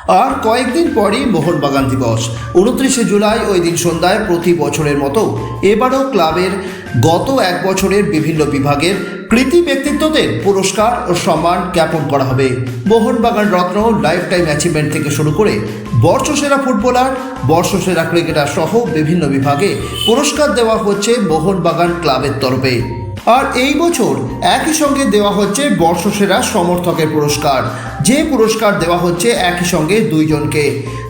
আর কয়েকদিন পরই মোহনবাগান দিবস 29শে জুলাই। ওই দিন সন্ধ্যায় প্রতি বছরের মতো এবারও ক্লাবের গত এক বছরের বিভিন্ন বিভাগের কৃতি ব্যক্তিত্বদের পুরস্কার ও সম্মান জ্ঞাপন করা হবে। মোহনবাগান রত্ন, লাইফ টাইম অ্যাচিভমেন্ট থেকে শুরু করে বর্ষসেরা ফুটবলার, বর্ষসেরা ক্রিকেটার সহ বিভিন্ন বিভাগে পুরস্কার দেওয়া হচ্ছে মোহনবাগান ক্লাবের তরফে। আর এই বছর একই সঙ্গে দেওয়া হচ্ছে বর্ষসেরা সমর্থকের পুরস্কার, যে পুরস্কার দেওয়া হচ্ছে একই সঙ্গে দুইজনকে।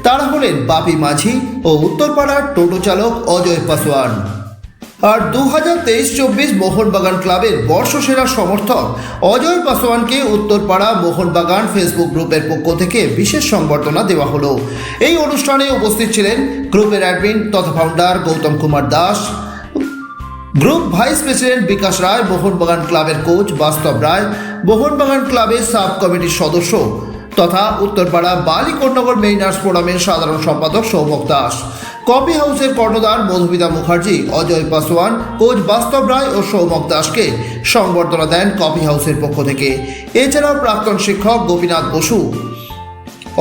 তারা হলেন বাপি মাঝি ও উত্তরপাড়ার টোটো চালক অজয় পাসওয়ান। আর 2023-24 মোহনবাগান ক্লাবের বর্ষসেরা সমর্থক অজয় পাসওয়ানকে উত্তরপাড়া মোহনবাগান ফেসবুক গ্রুপের পক্ষ থেকে বিশেষ সংবর্ধনা দেওয়া হলো। এই অনুষ্ঠানে উপস্থিত ছিলেন গ্রুপের অ্যাডমিন তথা founder Goutam Kumar Das, group vice president Bikash Roy, Mohun Bagan ক্লাবের কোচ বাস্তব রায়, মোহনবাগান ক্লাবের সাব কমিটির সদস্য তথা উত্তরপাড়া বালিকনগর মেইনার্স ফোরামের সাধারণ সম্পাদক সৌমক দাস, কফি হাউসের কর্ণধার মধুমিতা মুখার্জি, অজয় পাসওয়ান, কোচ বাস্তব রায় ও সৌমক দাসকে সংবর্ধনা দেন কফি হাউসের পক্ষ থেকে। এছাড়াও প্রাক্তন শিক্ষক গোপীনাথ বসু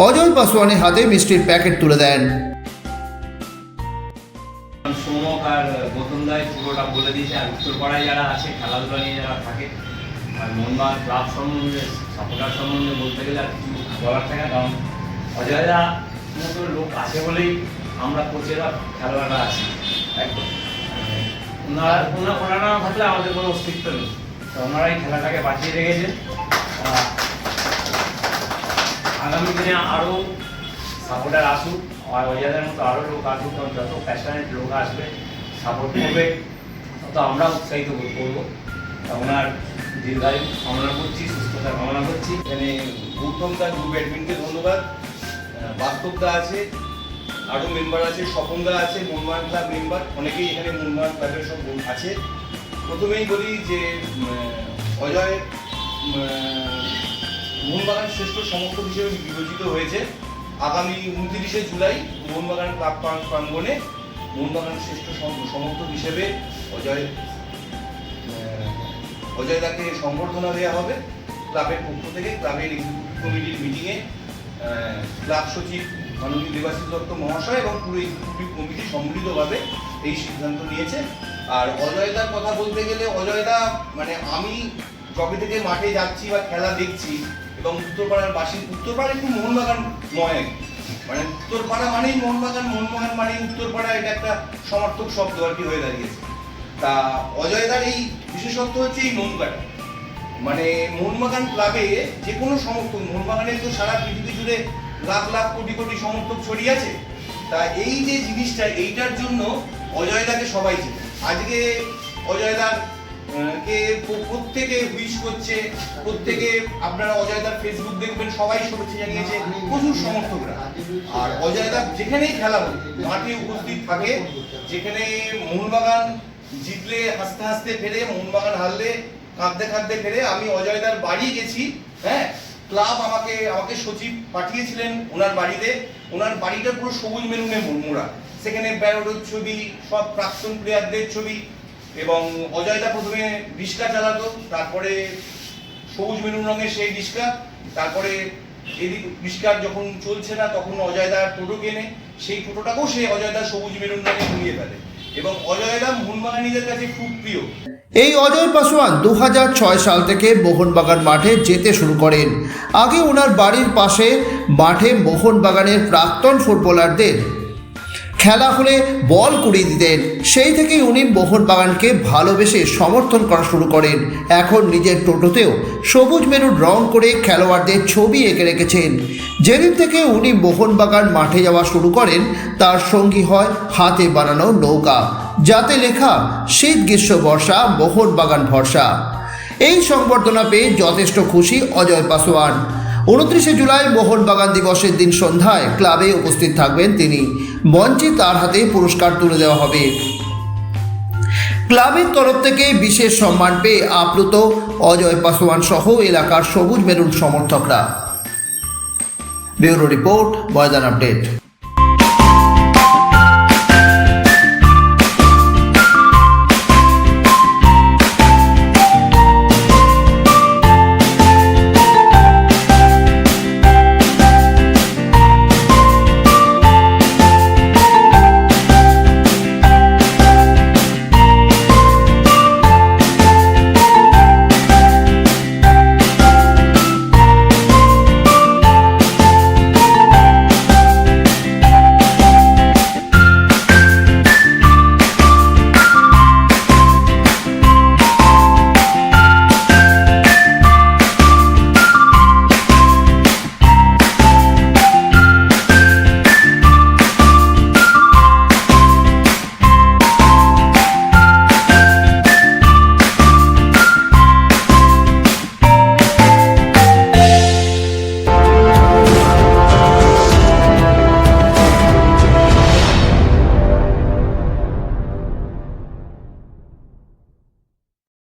অজয় পাসওয়ানের হাতে মিষ্টির প্যাকেট তুলে দেন। সৌমক আর গৌতম দায় পুরোটা বলে দিয়েছে। আর উত্তরপাড়ায় যারা আছে, খেলাধুলা নিয়ে যারা থাকে, আর মোহনবাগান ক্লাব সম্বন্ধে, সাপোর্টার সম্বন্ধে বলতে গেলে আর কিছু বলার থাকে না। কারণ অজয়দা মতো লোক আছে বলেই আমরা কোচেরা খেলোয়াড়রা আছি। একদম ওনারা না থাকলে আমাদের কোনো অস্তিত্ব নেই। তো ওনারাই খেলাটাকে বাঁচিয়ে রেখেছেন। আগামী দিনে আরও সাপোর্টার আসুক, আর অজয়দের মতো আরও লোক আসুক। কারণ যত প্যাশনেট লোক আসবে, সাপোর্ট করবে, তত আমরা উৎসাহিত বোধ করবো। ওনার দীর্ঘায়ু কামনা করছি, সুস্থতা কামনা করছি। এখানে গৌতম দা গ্রুপ অ্যাডমিনকে ধন্যবাদ। বাস্তব দা আছে, আরও মেম্বার আছে, স্বপন দা আছে, মোহনবাগান ক্লাব মেম্বার, অনেকেই এখানে মোহনবাগান ক্লাবের সব আছে। প্রথমেই বলি যে অজয় মোহনবাগান শ্রেষ্ঠ সমর্থক হিসেবে বিবেচিত হয়েছে। আগামী 29শে জুলাই মোহনবাগান ক্লাব প্রাঙ্গণে মোহনবাগান শ্রেষ্ঠ সমর্থক হিসেবে অজয় দাকে সংবর্ধনা দেওয়া হবে ক্লাবের পক্ষ থেকে। ক্লাবের এক্সিকিউটিভ কমিটির মিটিংয়ে ক্লাব সচিব মাননীয় দেবাশিস দত্ত মহাশয় এবং পুরো এক্সিকিউটিভ কমিটি সম্মিলিতভাবে এই সিদ্ধান্ত নিয়েছে। আর অজয়দার কথা বলতে গেলে, অজয়দা মানে আমি যবে থেকে মাঠে যাচ্ছি বা খেলা দেখছি, এবং উত্তরপাড়ার উত্তরপাড়া একটু মোহনবাগান ময়, মানে উত্তরপাড়া মানেই মোহনবাগান, মোহনবাগান মানেই উত্তরপাড়া, এটা একটা সমর্থক শব্দ আর কি হয়ে দাঁড়িয়েছে। তা অজয়দার এই বিশেষত্ব হচ্ছে এই নৌকাটা, মানে মোহনবাগান ক্লাবে যে কোনো সমর্থক, মোহনবাগানের তো সারা পৃথিবী জুড়ে লাখ লাখ কোটি কোটি সমর্থক ছড়িয়ে আছে। তা এই যে জিনিসটা, এইটার জন্য অজয়দাকে সবাই চেনে। আজকে অজয়দার কে প্রত্যেকে উইশ করছে, প্রত্যেকে আপনারা অজয়দার ফেসবুক দেখবেন, সবাই শুভেচ্ছা জানিয়েছে, প্রচুর সমর্থকরা। আর অজয়দা যেখানেই খেলা হয় মাঠে উপস্থিত থাকে, যেখানে মোহনবাগান জিতলে হাসতে হাসতে ফেরে, মোহনবাগান হারলে কাঁদতে কাঁদতে ফেরে। আমি অজয়দার বাড়ি গেছি, হ্যাঁ, ক্লাব আমাকে সচিব পাঠিয়েছিলেন ওনার বাড়িতে। ওনার বাড়িটা পুরো সবুজ মেরুনে মোড়া, সেখানে ব্যারোডের ছবি, সব প্রাক্তন প্লেয়ারদের ছবি। এবং অজয়দা প্রথমে রিক্সা চালাতো, তারপরে সবুজ মেরুন রঙের সেই রিক্সা, তারপরে এদিক রিক্সার যখন চলছে না তখন অজয়দা টোটো কেনে, সেই টোটোটাকেও সে অজয়দা সবুজ মেরুন রঙে ঘুরিয়ে ফেলে। এবং অজয়দা মোহনবাগানীদের কাছে খুব প্রিয়। এই অজয় পাসওয়ান 2006 সাল থেকে মোহনবাগান মাঠে যেতে শুরু করেন। আগে ওনার বাড়ির পাশে মাঠে মোহনবাগানের প্রাক্তন ফুটবলারদের খেলা হলে বল কুড়িয়ে দিতেন। সেই থেকেই উনি মোহনবাগানকে ভালোবেসে সমর্থন করা শুরু করেন। এখন নিজের টোটোতেও সবুজ মেরুন রং করে খেলোয়াড়দের ছবি এঁকে রেখেছেন। যেদিন থেকে উনি মোহনবাগান মাঠে যাওয়া শুরু করেন, তার সঙ্গী হয় হাতে বানানো নৌকা, যাতে লেখা শীত গ্রীষ্ম বর্ষা মোহনবাগান ভরসা। এই সংবর্ধনা পেয়ে যথেষ্ট খুশি অজয় পাসওয়ান। 29শে জুলাই মোহনবাগান দিবসের দিন সন্ধ্যায় ক্লাবে উপস্থিত থাকবেন তিনি। মঞ্চে তার হাতে পুরস্কার তুলে দেওয়া হবে। ক্লাবের তরফ থেকে বিশেষ সম্মান পেয়ে আপ্লুত অজয় পাসওয়ান সহ এলাকার সবুজ মেরুন সমর্থকরা। ব্যুরো রিপোর্ট, ময়দান আপডেট।